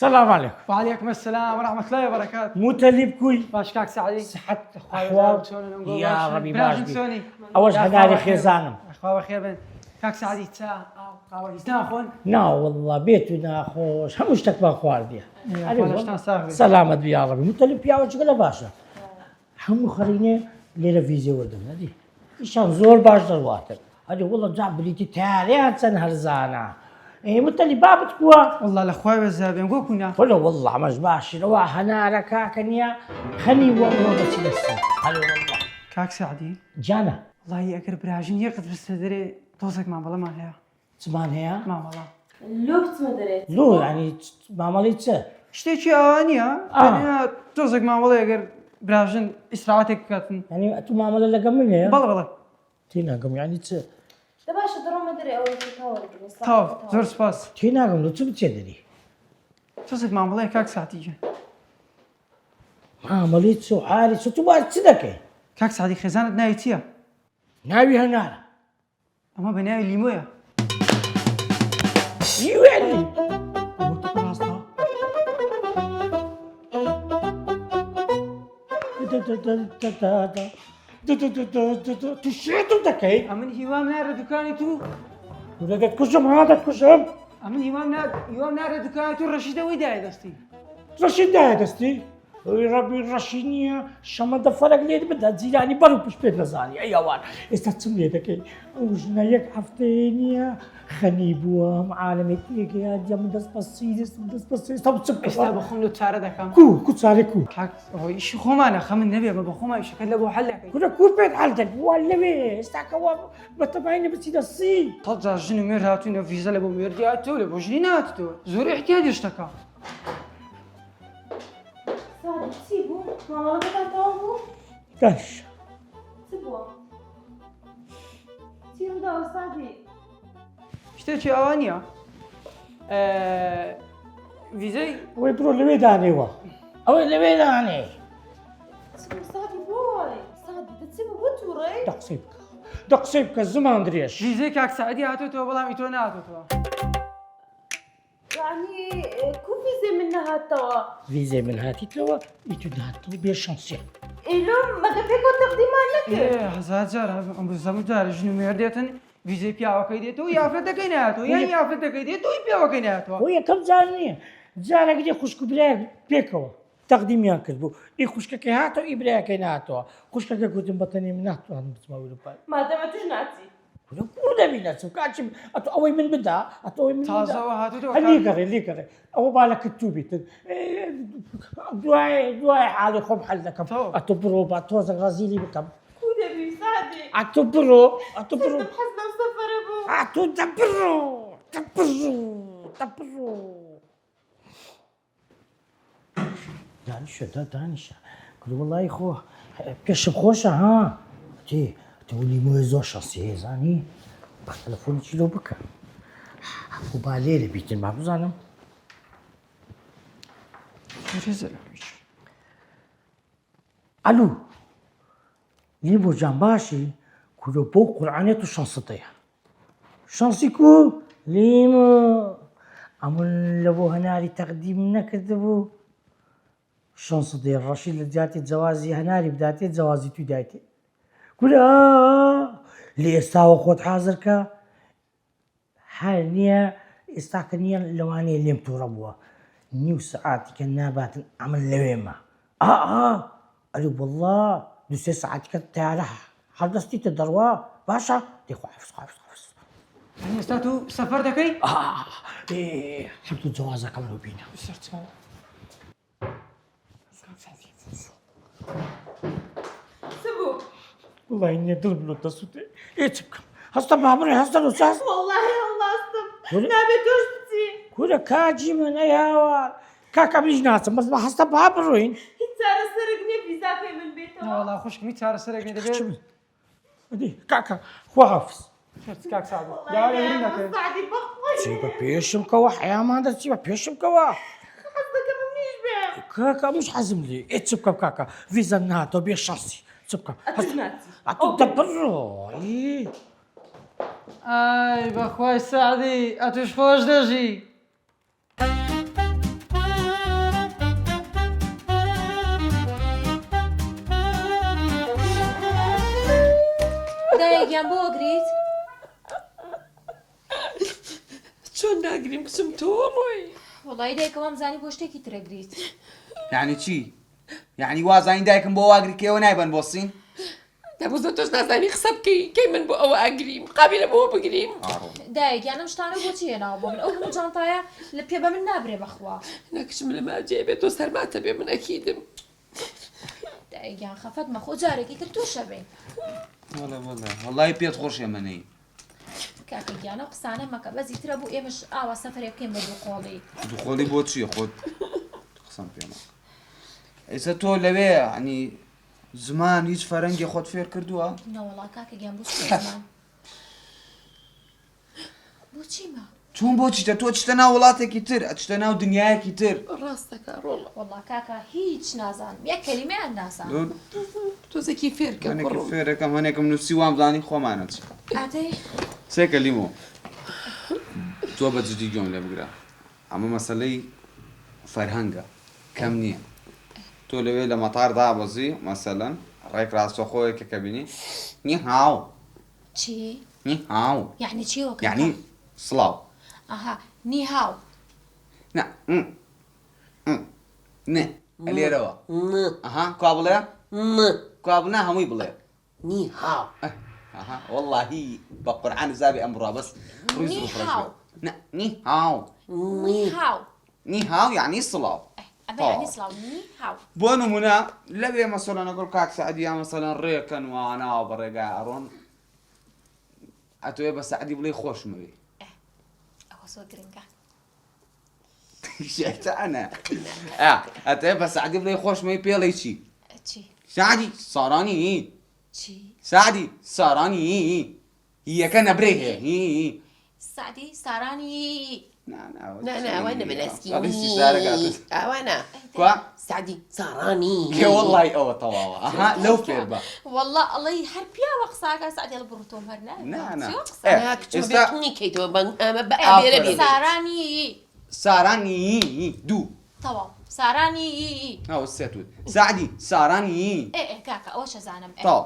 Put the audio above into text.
السلام عليكم. وعليكم السلام ورحمة الله وبركاته. متلب كوي باش كاك سعدي. صحة أحوال يا ربي باش باش أوش هناري خيزانم. أخوة خير بن كاك سعدي تا قهوة يستاخون. نا والله بيتنا خوش همش تكبر خوارديا. سلامت يا ربي متلب يا وجه لا باشا. هم خريني ليلة فيزا وردنا دي. إيشان زور باش درواتر. هذه والله جاب بليتي تاريخ سنة هرزانا. إيه متلب بابت كوا. والله الأخوة بزابين قو كنا. ولا والله مش باش روا هنارك كاكنيا خني والله بس لسه. هلا والله. كاك سعدي. جانا. والله يأكل براجين يقد بستدري توصك مع بالله ما هي. زمان هي؟ ما والله. لو بتمدريت. لو يعني ما ماليتش. اشتيتي أنيا. أنا توصك مع بالله يأكل براجين إسرائيلك كاتن. يعني أنتم ما عمل لك مني يا؟ بالله. تينا قم يعني تش. تباش درو مدري أول تطور. طاف زور سباس. تينا قم لو تبتدري. توصك مع بالله كاك سعدي. ما ماليتش وحالي شو تبغى تصدقي؟ كاك سعدي خزانة نايتيا. ناوي هنارا. أما بناوي ليمويا. يوالي. تشيتو دكاي. أمن هيوام نار دكاني تو. ولا تكشم هذا تكشم. أمن هيوام نار دكاني تو رشيدة ويداي دستي. رشيد دستي. يا ربي الرشينية شما دفرق ليه بدها تزيداني برو بش بيت لزاني أي أوان استتسمي دكي وجنا يك حفتينيا خنيبوا معالمة يا جم دس بسيس طب تسبك إستا بخون لو تسارة دكام. كو تساري كو كاك هو إيش خمانة خم النبي ما بخوما إيش كله بوحلك. كنا كو بيت حالتك ولا بيه استعكوا بتبعيني بس يدسي تطلع جنو مير هاتونا فيزا لبو مير دي هاتو لبو جنينات تو زور احتياج اشتكى. سعد تسيبو ما والله بتعرفوا. كاش سيبوه. سيبو ده سعدي. اشتري أوانيا. فيزا. ويبرو اللي بيداني وا أو اللي بيداني سعدي بوي سعدي تسيبو بتوري. دقصيبك الزمان دريش فيزا كاك سعدي هاتو تو والله ميتونا هاتو تو. يعني كو فيزي منها توا. فيزا من هاتي تلوا يتودها تو بيا شانسيا إلو ما كفيكو تقديم لك. إيه هزار جار أم بزمن جار جنو مير ديتن فيزا بيا وكيديتو يا فردا كيناتو يا فردا كيديتو بيا وكيناتو. وهي كم زانية زارك دي خشك بلاك بيكوا تقديم ياكذبوا إيه خشك كهاتو إيه بلاك كيناتو خشك كنت بطني مناتو هم بتسمعوا لبال ما دام تجناتي. ولا بيناتو كاتشم أتو أوي من بدا أتو أوي من تازا بدا وهاتو تو. اللي كره أو بالك التوبي دواي حالي خم حلكم أتو برو باتوز غازيلي بكم كودا بي سعدي. أتو برو حسنا وسفر أبو. أتو دبرو دانشة دانشة قل والله خو بيشم خوشة ها تي تقولي مو زو شخصية زاني بالتلفون تشيلو بكا وبالليل بيتن ما بزانم الو ليبو جنباشي كلو بو قرعانيتو شانسطية شانسيكو ليمو عمل لبو هناري تقديم نكذبو شانسطية الرشيد لجاتي زوازي هناري بداتي زوازي تو دايتي كل لي استاو خود حاضر كا حاليا استاكنيا لواني اللي متوربوا نيو ساعات كنابات عمل لويما قالوا والله دو 6 ساعات كتاعها حدثتي تدروا باشا ديخو حفص يعني استاتو سفر دكاي. ايه حبتو الجوازة كملوا بينا صرت سيبو. والله اني ضرب له تصوتي ايه تبكم هسه بعمري هسه الاستاذ والله استم. ولا- نابي توشتي. كل كاجي من ايها كاكا بيجي ناس بس هسه بعبروين ترى سرقني فيزا في من بيته. لا والله خوشك ميت سعر سرقني دبي. دي كاكا هو حافظ شرت كاك سعدي. والله يا يا ولينا سعدي بخوي. سيبا بيشم كوا يا ما هذا سيبا بيشم كوا قصدك منيش بيه. كاكا مش حازم لي ايه تسبكم كاكا فيزا ناتو بيا شانسي تسبكم أتجناتي. اتدبروا ايه اي بخوي سعدي اتوش خوش دجي. گیان بۆ گریت چۆن ناگریم بچم تۆڵۆی وڵی دایکەوەم زانی بۆ شتێکی ترە گریت یعنی چی؟ یعنی وازانی دایکم بۆ واگریکەوە نایبەن بۆ سین؟ دەبووزە تۆش نازانی قسە بکەی کەی من بۆ ئەوە ئەگریم قابلە بۆ بگریم دایگیانم شتانە بۆچی هێناوە بۆ من ئەو هەموو جانتایە لە پێ بە من نابرێ بەخوا نەکشم لە ماجێ بێت تۆ سەرماتە بێ من ئەکیدم دایگیان خەفەت مەخۆ جارێکی تر تووشە بێ وەڵای پێت خۆشێ منەی کاکە گیانە قسانە مەکە بەزی ترە بوو ئێمەش ئاوا سەفرێ بکەین بە دووقۆڵی دوخۆڵی بۆ چییە خۆت قسەم پێمە ئێستا تۆ لەوێ عنی زمان هیچ فەرەنگی خۆت فێر کردووە؟ نەوەڵا کاکە گیان بۆ زمان بۆچی ما چۆن بۆ چیتە تۆ چتە ناو وڵاتێکی تر ئەچتە ناو دنیایەکی تر ڕاستەکە ڕۆڵە وەڵا کاکە هیچ نازانم یەک کەلیمەیان نازانم تۆزێکی فێرکە هەنێکی فێرەکەم هەنێکم نووسی وام زانی خۆمانە چ ئاتەی سێ کەلیمۆ تۆ بە جدی گوێم لێ بگرە ئەمە مەسەلەی فەرهەنگە کەم نییە تۆ لەوێ لە مەتار دابەزی مەسەلەن ڕێک ڕاستەخۆیەکە کە بینی نی هاو چی نی هاو یعنی چی وەکە یعنی سڵاو ئاها نی هاو نه نه لێرەوە ئەها کوا بڵێ کوا بڵێ هەمووی بڵێ نی هاو ئەها وەڵڵاهی بە قورعان زابی ئەمڕۆ بەس ڕووی نی زوو هاو. نه نی هاو نی هاو نی هاو یعنی سڵاو ئەمە یعنی سڵاو نی هاو بۆ نمونە لەوێ مەسەڵەن ئەگەر کاک سەعەدی یا مەسەڵەن ڕێکەن واناوە بە ڕێگای ئەڕۆن ئەتوێ بە سەعەدی بڵێ خۆشمەوێ ئەوە زۆر گرنگە شێتانە ئەتوێ بە سەعەدی بڵێ خۆشمەوێ پێڵی چی چی سعدی سارانی چی سعدی سارانی یەکە نەبرێ هەیە سعدی سارانی ئەوە نەبەدەستی ئەوانە کوا سعدی ساڕانی کێ وەڵڵای ئەوە تەواوە ئەها لەو فێر بە والله ئەڵەی هەر پیاوە قساکە سعدی هەڵ بڕۆتۆم هەر کچمی کەیتەوە ئەمە بە ئابێرە بێ سارانی سارانی دوو تەواو سارانی ئەو سێت سعدی سارانی ئێ کاکە ئەوە شەزانم تاو